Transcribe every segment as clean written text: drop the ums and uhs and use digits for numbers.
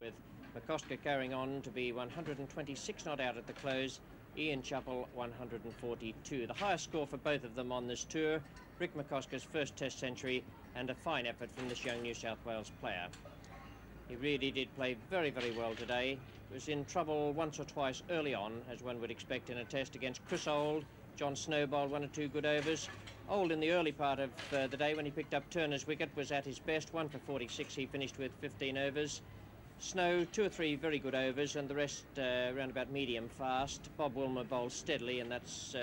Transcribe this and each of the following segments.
With McCosker carrying on to be 126 not out at the close, Ian Chappell 142. The highest score for both of them on this tour, Rick McCosker's first Test century, and a fine effort from this young New South Wales player. He really did play very, very well today. Was in trouble once or twice early on, as one would expect in a Test, against Chris Old. John Snow bowled 1 or 2 good overs. Old in the early part of the day when he picked up Turner's wicket was at his best. 1 for 46, he finished with 15 overs. Snow 2 or 3 very good overs, and the rest around about medium fast. Bob Wilmer bowled steadily, and that's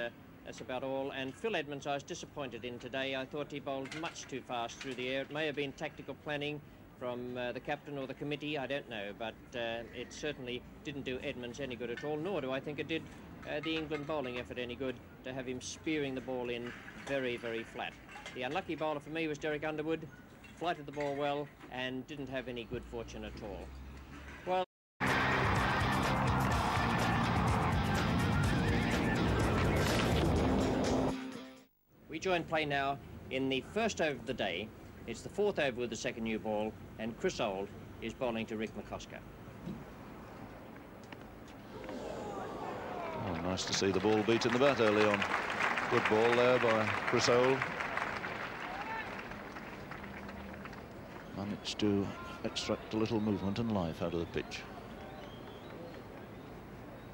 about all. And Phil Edmonds I was disappointed in today. I thought he bowled much too fast through the air. It may have been tactical planning from the captain or the committee, I don't know, but it certainly didn't do Edmonds any good at all, nor do I think it did the England bowling effort any good to have him spearing the ball in very, very flat. The unlucky bowler for me was Derek Underwood. Flighted the ball well and didn't have any good fortune at all. Well, we join play now in the first over of the day. It's the 4th over with the second new ball, and Chris Old is bowling to Rick McCosker. Oh, nice to see the ball beat in the bat early on. Good ball there by Chris Old. Managed to extract a little movement and life out of the pitch.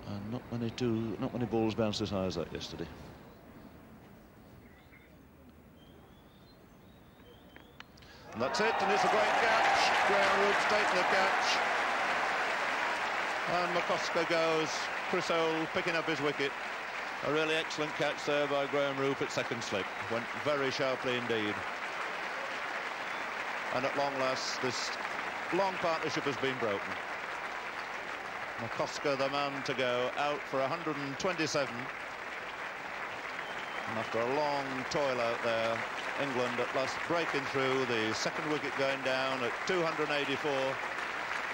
And not many balls bounced as high as that yesterday. And that's it, and it's a great catch. Graham Root's taken the catch. And McCosker goes. Chris Old picking up his wicket. A really excellent catch there by Graham Root at second slip. Went very sharply indeed. And at long last, this long partnership has been broken. McCosker, the man to go, out for 127. And after a long toil out there, England at last breaking through, the second wicket going down at 284.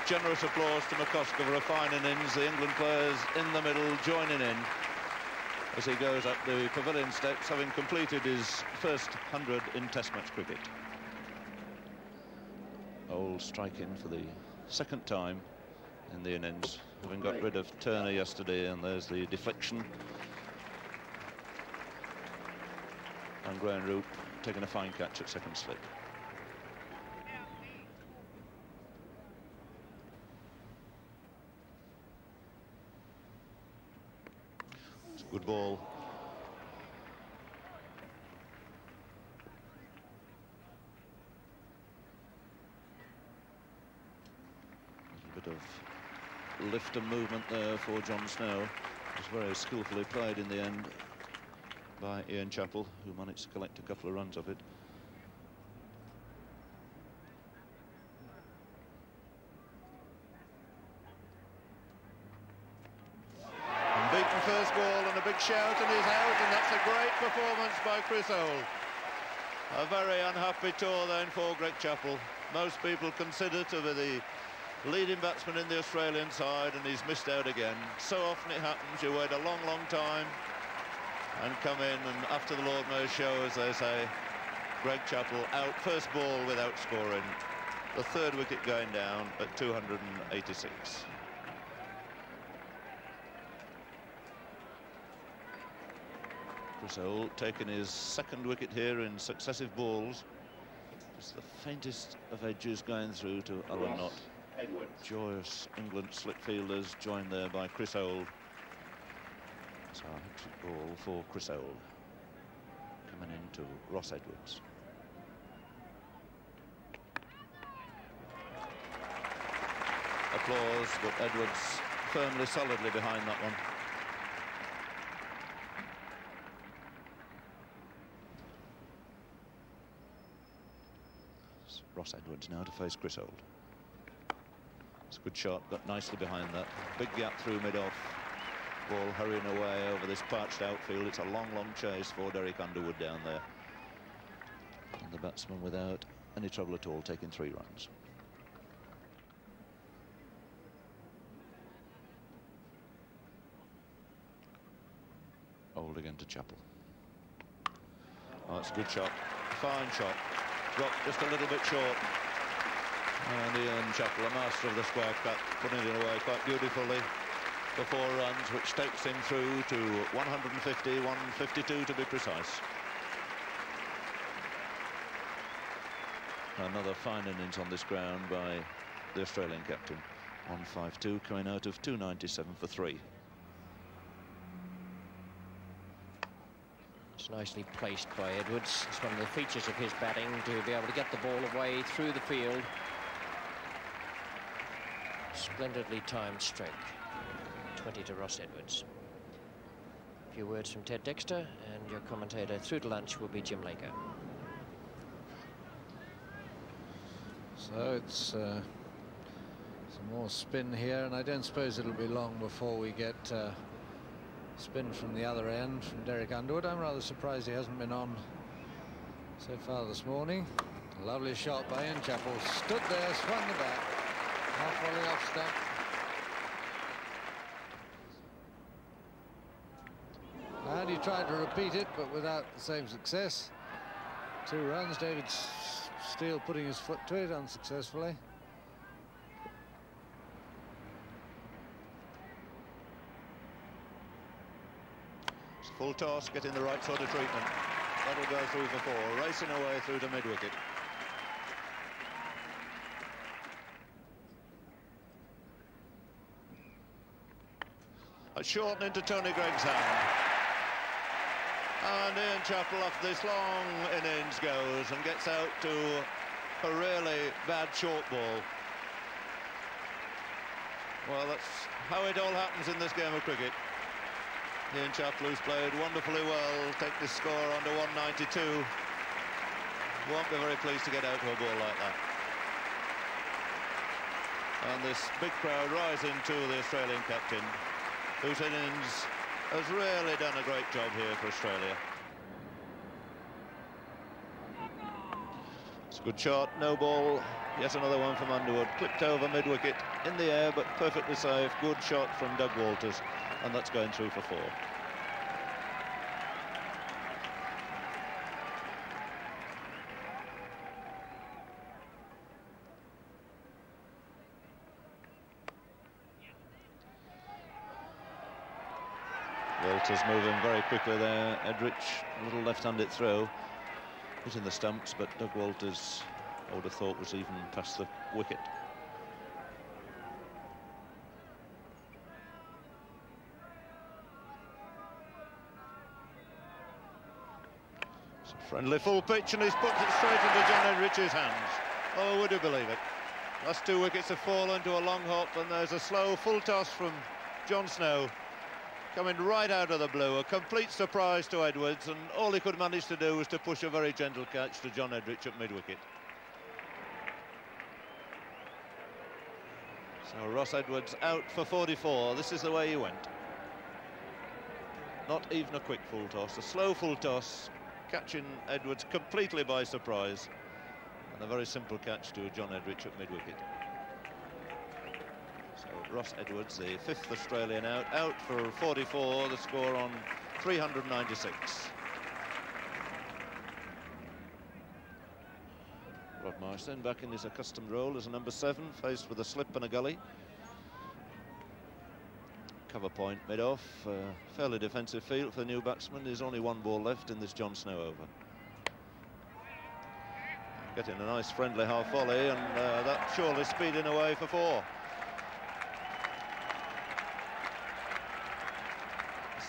Generous applause to McCosker for a fine innings. The England players in the middle joining in as he goes up the pavilion steps, having completed his first 100 in Test match cricket. Old striking for the second time in the innings, having got rid of Turner yesterday, and there's the deflection. And Graham Root taking a fine catch at second slip. It's a good ball. A bit of lift and movement there for John Snow. It was very skillfully played in the end by Ian Chappell, who managed to collect a couple of runs of it. And beaten first ball and a big shout and he's out, and that's a great performance by Chris Old. A very unhappy tour then for Greg Chappell. Most people consider to be the leading batsman in the Australian side, and he's missed out again. So often it happens, you wait a long, long time and come in, and after the Lord knows show, as they say, Greg Chappell out first ball without scoring. The third wicket going down at 286. Chris Old taking his second wicket here in successive balls. Just the faintest of edges going through to Alan Knott. Joyous England slip fielders joined there by Chris Old. So a hat-trick ball for Chris Old. Coming into Ross Edwards. Applause, but Edwards firmly, solidly behind that one. It's Ross Edwards now to face Chris Old. It's a good shot, but nicely behind that. Big gap through mid-off. Ball hurrying away over this parched outfield. It's a long, long chase for Derek Underwood down there. And the batsman without any trouble at all, taking 3 runs. Old again to Chappell. Oh, that's a good shot. Fine shot. Dropped just a little bit short. And Ian Chappell, a master of the square cut, putting it away quite beautifully for 4 runs, which takes him through to 150, 152 to be precise. Another fine innings on this ground by the Australian captain. 152 coming out of 297 for 3. It's nicely placed by Edwards. It's one of the features of his batting to be able to get the ball away through the field. Splendidly timed stroke. 20 to Ross Edwards. A few words from Ted Dexter, and your commentator through to lunch will be Jim Laker. So it's some more spin here, and I don't suppose it'll be long before we get spin from the other end from Derek Underwood. I'm rather surprised he hasn't been on so far this morning. Lovely shot by Ian Chappell. Stood there, swung the bat. Half volley off stump. And he tried to repeat it, but without the same success. 2 runs. David Steele putting his foot to it unsuccessfully. It's a full toss, getting the right sort of treatment. That'll go through for 4, racing away through to mid-wicket. A short into Tony Greig's hand. And Ian Chappell, off this long innings, goes and gets out to a really bad short ball. Well, that's how it all happens in this game of cricket. Ian Chappell, who's played wonderfully well, take this score under 192. Won't be very pleased to get out to a ball like that. And this big crowd rising to the Australian captain, whose innings has really done a great job here for Australia. It's a good shot, no ball. Yet another one from Underwood, clipped over mid-wicket, in the air, but perfectly safe. Good shot from Doug Walters, and that's going through for 4. Walters moving very quickly there. Edrich, a little left-handed throw, hitting the stumps, but Doug Walters, I would have thought, was even past the wicket. It's a friendly full pitch, and he's put it straight into John Edrich's hands. Oh, would you believe it? Last 2 wickets have fallen to a long hop, and there's a slow full toss from John Snow, coming right out of the blue. A complete surprise to Edwards, and all he could manage to do was to push a very gentle catch to John Edrich at mid-wicket. So Ross Edwards out for 44. This is the way he went. Not even a quick full toss, a slow full toss, catching Edwards completely by surprise, and a very simple catch to John Edrich at mid-wicket. So Ross Edwards, the 5th Australian out for 44, the score on 396. Rod Marsh then back in his accustomed role as a number 7, faced with a slip and a gully. Cover point mid-off, fairly defensive field for the new batsman. There's only 1 ball left in this John Snow over. Getting a nice friendly half volley, and that surely speeding away for 4.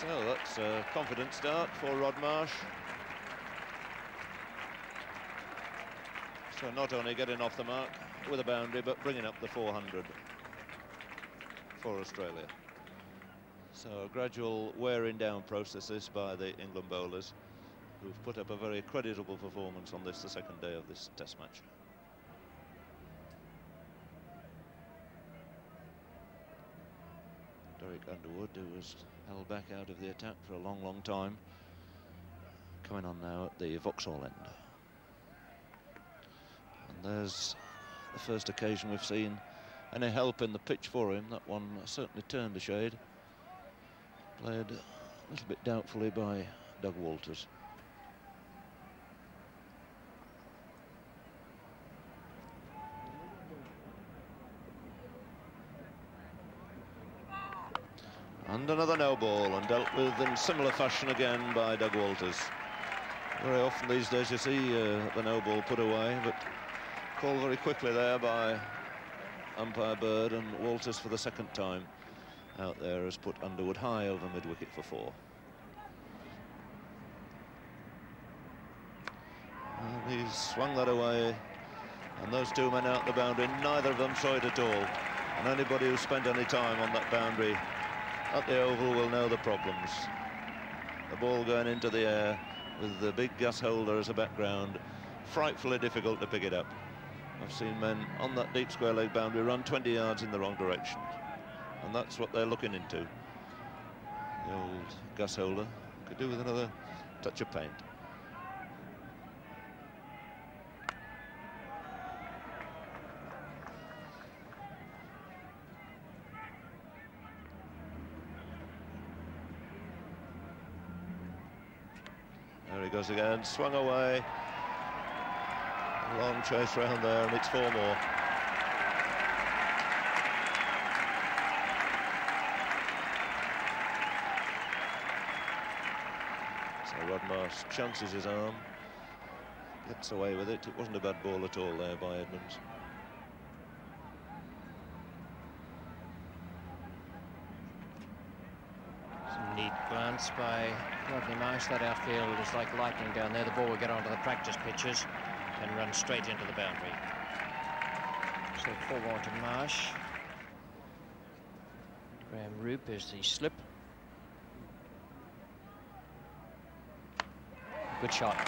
So that's a confident start for Rod Marsh. So not only getting off the mark with a boundary, but bringing up the 400 for Australia. So a gradual wearing down process by the England bowlers, who've put up a very creditable performance on this, the 2nd day of this Test match. Derek Underwood, who was held back out of the attack for a long, long time, coming on now at the Vauxhall end. And there's the first occasion we've seen any help in the pitch for him. That one certainly turned a shade. Played a little bit doubtfully by Doug Walters. And another no ball, and dealt with in similar fashion again by Doug Walters. Very often these days you see the no ball put away, but called very quickly there by umpire Bird, and Walters for the second time out there has put Underwood high over mid-wicket for 4. And he's swung that away, and those 2 men out the boundary, neither of them saw it at all. And anybody who spent any time on that boundary at the Oval will know the problems. The ball going into the air with the big gas holder as a background, frightfully difficult to pick it up. I've seen men on that deep square leg boundary run 20 yards in the wrong direction, and that's what they're looking into. The old gas holder could do with another touch of paint. There he goes again, swung away. Long chase round there, and it's 4 more. So Rod Marsh chances his arm, gets away with it. It wasn't a bad ball at all there by Edmonds. Neat glance by Rodney Marsh. That outfield is like lightning down there. The ball will get onto the practice pitches and run straight into the boundary. So 4 more to Marsh. Graham Roop is the slip. Good shot.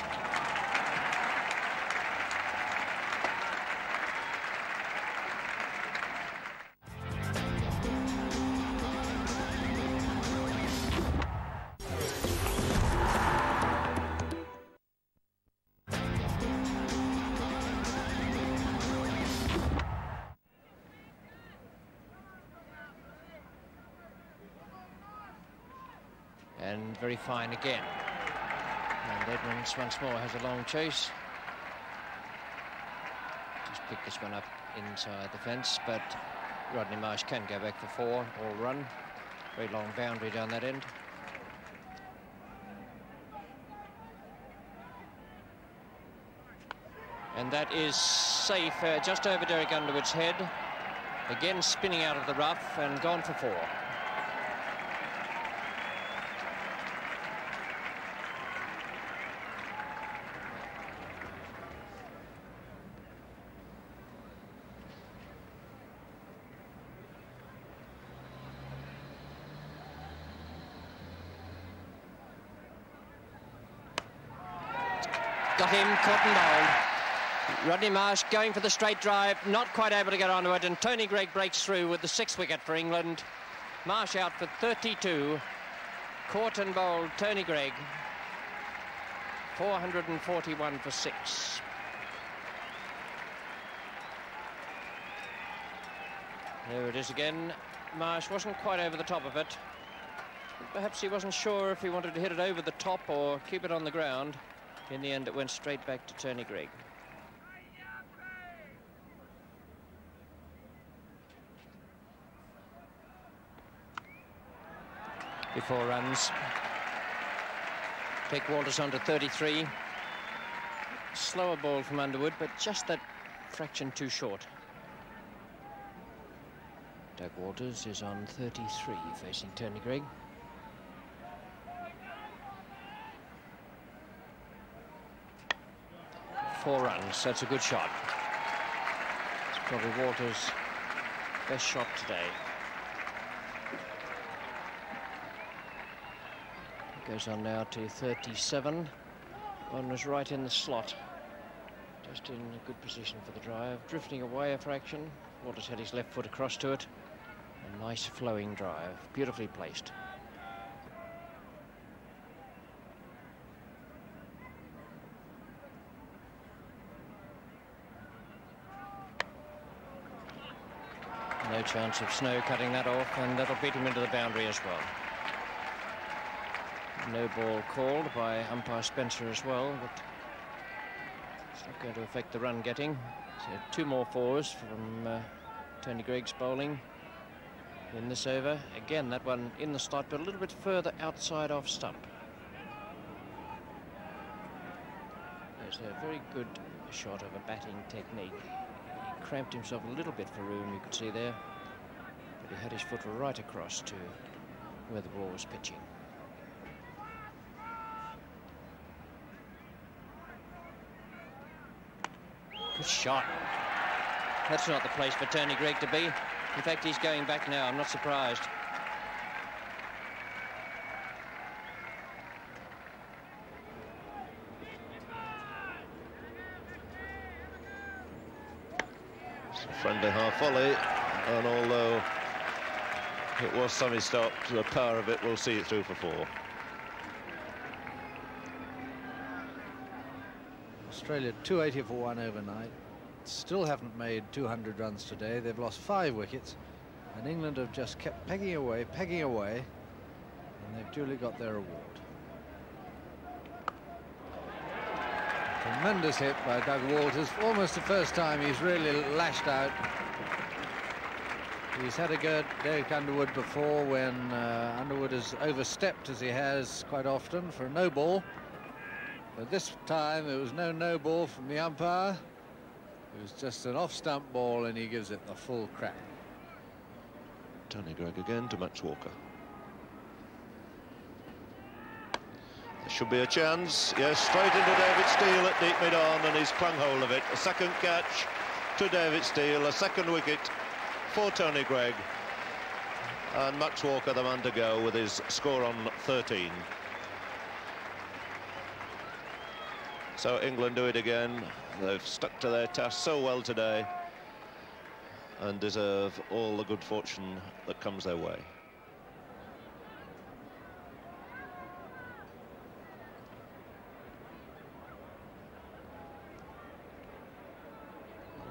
And very fine again. And Edmonds once more has a long chase. Just pick this one up inside the fence, but Rodney Marsh can go back for 4, all run. Very long boundary down that end. And that is safe, just over Derek Underwood's head. Again spinning out of the rough and gone for 4. Got him, caught and bowled. Rodney Marsh going for the straight drive, not quite able to get onto it, and Tony Greig breaks through with the 6th wicket for England. Marsh out for 32. Caught and bowled Tony Greig. 441 for 6. There it is again. Marsh wasn't quite over the top of it. Perhaps he wasn't sure if he wanted to hit it over the top or keep it on the ground. In the end, it went straight back to Tony Greig. Before runs. Take Walters on to 33. Slower ball from Underwood, but just that fraction too short. Doug Walters is on 33, facing Tony Greig. Four runs, that's a good shot. It's probably Walters' best shot today. Goes on now to 37. One was right in the slot. Just in a good position for the drive. Drifting away a fraction. Walters had his left foot across to it. A nice flowing drive, beautifully placed. No chance of Snow cutting that off, and that'll beat him into the boundary as well. No ball called by umpire Spencer as well, but it's not going to affect the run getting. So 2 more 4s from Tony Greig's bowling. in this over. Again, that one in the slot, but a little bit further outside off stump. There's a very good shot of a batting technique. He cramped himself a little bit for room, you could see there, but he had his foot right across to where the ball was pitching. Good shot. That's not the place for Tony Greig to be. In fact, he's going back now. I'm not surprised. It's a friendly half volley, and although it was semi-stopped, the power of it will see it through for 4. Australia 280 for 1 overnight. Still haven't made 200 runs today. They've lost 5 wickets, and England have just kept pegging away, and they've duly got their reward. Tremendous hit by Doug Walters. Almost the first time he's really lashed out. He's had a go at Derek Underwood before, when Underwood has overstepped, as he has quite often, for a no ball. But this time there was no ball from the umpire. It was just an off-stump ball, and he gives it the full crack. Tony Greig again to Max Walker. There should be a chance. Yes, straight into David Steele at deep mid-on, and he's clung hold of it. A second catch to David Steele, a second wicket for Tony Greig. And Max Walker the man to go with his score on 13. So England do it again. They've stuck to their task so well today and deserve all the good fortune that comes their way.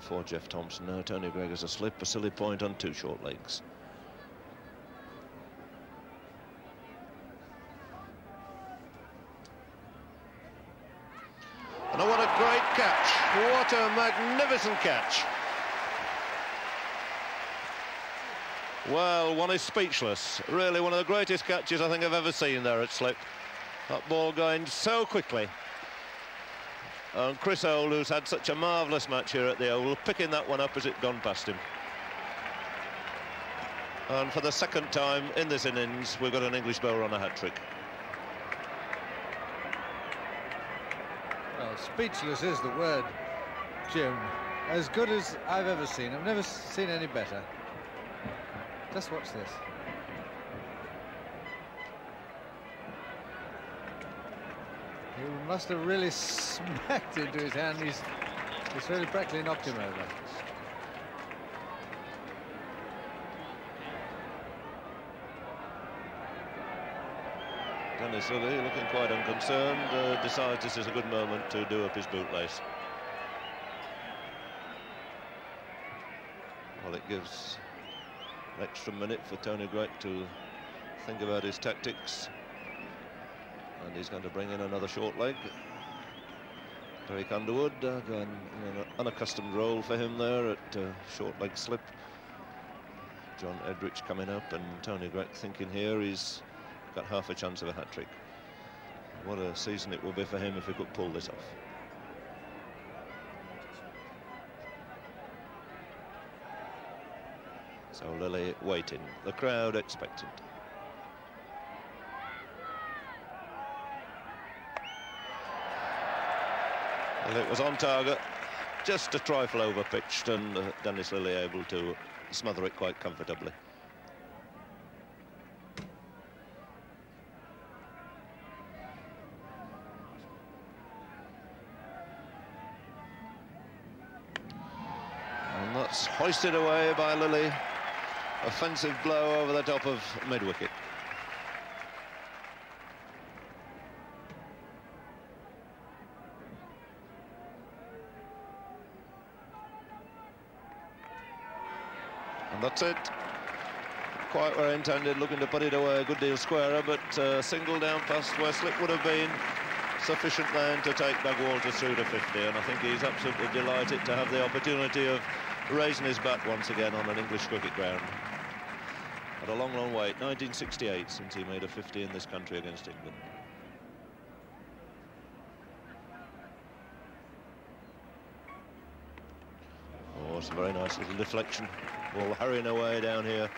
For Jeff Thompson now, Tony Greig has a slip, a silly point on 2 short legs. And what a great catch. What a magnificent catch. Well, one is speechless. Really one of the greatest catches I think I've ever seen there at slip. That ball going so quickly. And Chris Old, who's had such a marvellous match here at the Oval, picking that one up as it gone past him. And for the second time in this innings, we've got an English bowler on a hat-trick. Well, speechless is the word, Jim. As good as I've ever seen. I've never seen any better. Just watch this. He must have really smacked into his hand. He's really practically knocked him over. Dennis Lilly, looking quite unconcerned, decides this is a good moment to do up his bootlace. Well, it gives an extra minute for Tony Greig to think about his tactics. And he's going to bring in another short leg. Derek Underwood, going in an unaccustomed role for him there at short leg slip. John Edrich coming up, and Tony Greig thinking here he's got half a chance of a hat-trick. What a season it will be for him if he could pull this off. So Lilly waiting, the crowd expectant. Well, it was on target, just a trifle over-pitched, and Dennis Lilly able to smother it quite comfortably. And that's hoisted away by Lilly. Offensive blow over the top of mid-wicket. And that's it. Quite where intended, looking to put it away a good deal squarer, but single down past where slip would have been sufficient then to take Doug Walters through to 50, and I think he's absolutely delighted to have the opportunity of raising his bat once again on an English cricket ground. Had a long, long wait, 1968, since he made a 50 in this country against England. Oh, it's a very nice little deflection. Ball hurrying away down here.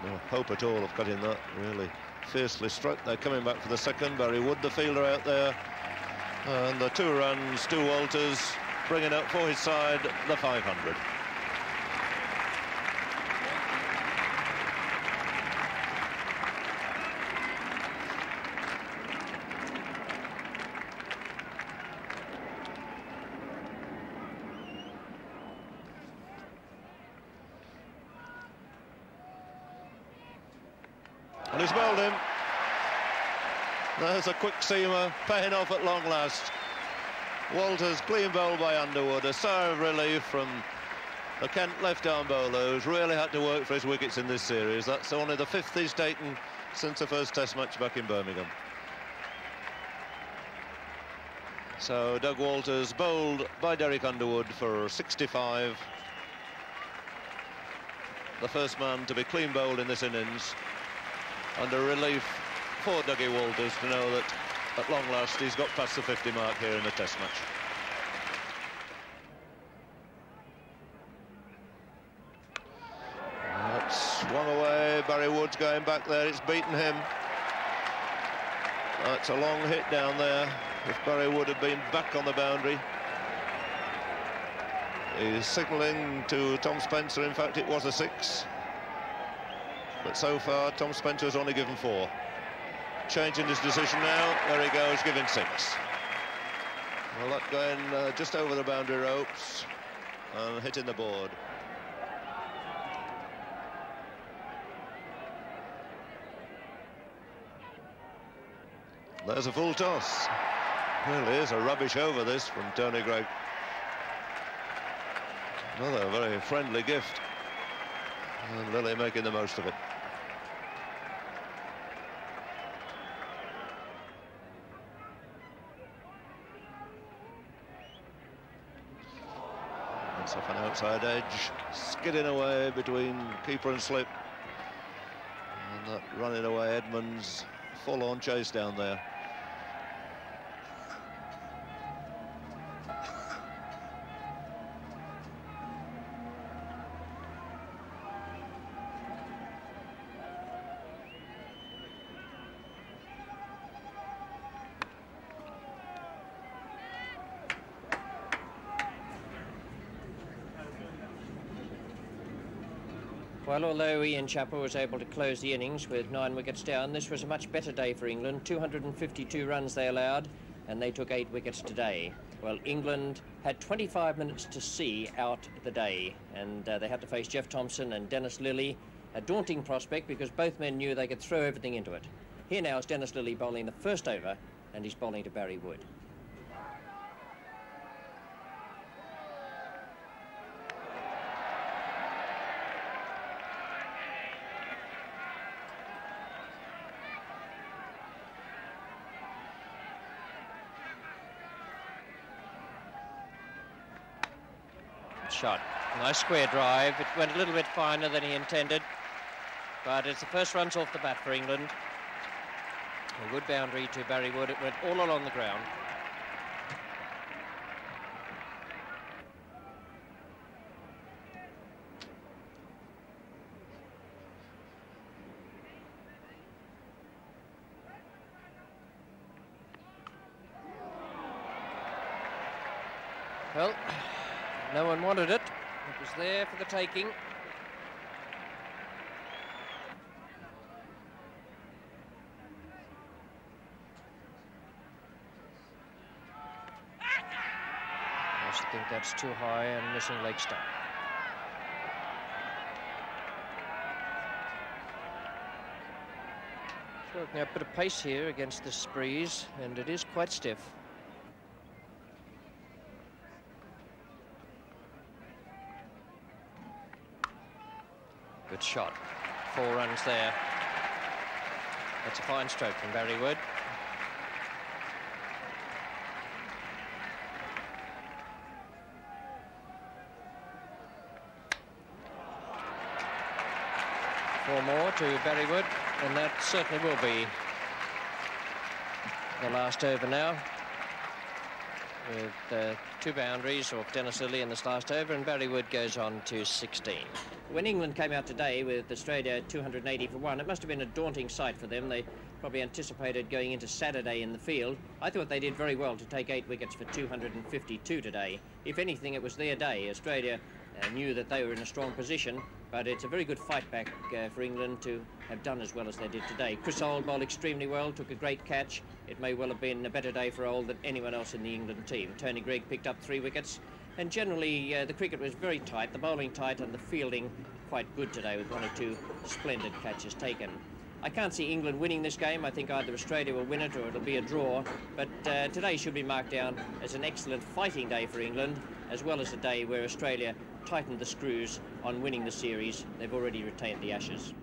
No hope at all of cutting that, really. Fiercely struck. They're coming back for the second. Barry Wood, the fielder, out there. And the 2 runs, Stu Walters bringing up for his side the 500. And he's bowled him. There's a quick seamer paying off at long last. Walters clean bowled by Underwood. A sigh of relief from the Kent left-arm bowler, who's really had to work for his wickets in this series. That's only the 5th he's taken since the first Test match back in Birmingham. So Doug Walters bowled by Derek Underwood for 65. The first man to be clean bowled in this innings. And a relief for Dougie Walters to know that at long last he's got past the 50 mark here in the Test match. That's swung away. Barry Wood's going back there. It's beaten him. That's a long hit down there. If Barry Wood had been back on the boundary. He's signalling to Tom Spencer. In fact, it was a 6. But so far, Tom Spencer has only given 4. Changing his decision now. There he goes, giving 6. Well, that going just over the boundary ropes and hitting the board. There's a full toss. Really is a rubbish over this from Tony Greig. Another very friendly gift. And Lily making the most of it. It's off an outside edge, skidding away between keeper and slip. And that running away Edmonds, full-on chase down there. Well, although Ian Chappell was able to close the innings with 9 wickets down, this was a much better day for England. 252 runs they allowed, and they took 8 wickets today. Well, England had 25 minutes to see out the day, and they had to face Jeff Thomson and Dennis Lillee. A daunting prospect because both men knew they could throw everything into it. Here now is Dennis Lillee bowling the first over, and he's bowling to Barry Wood. Shot. Nice square drive. It went a little bit finer than he intended, but it's the first runs off the bat for England. A good boundary to Barry Wood. It went all along the ground. Well, no one wanted it. It was there for the taking. I just think that's too high and missing leg stump. Working a bit of pace here against this breeze, and it is quite stiff. Good shot. 4 runs there. That's a fine stroke from Barry Wood. Four more to Barry Wood, and that certainly will be the last over now, with 2 boundaries off Dennis Lilly in this last over, and Barry Wood goes on to 16. When England came out today with Australia 280 for 1, it must have been a daunting sight for them. They probably anticipated going into Saturday in the field. I thought they did very well to take 8 wickets for 252 today. If anything, it was their day. Australia knew that they were in a strong position, but it's a very good fight back for England to have done as well as they did today. Chris Old bowled extremely well, took a great catch. It may well have been a better day for Old than anyone else in the England team. Tony Greig picked up 3 wickets, and generally the cricket was very tight, the bowling tight and the fielding quite good today, with 1 or 2 splendid catches taken. I can't see England winning this game. I think either Australia will win it or it'll be a draw, but today should be marked down as an excellent fighting day for England, as well as a day where Australia tightened the screws on winning the series. They've already retained the Ashes.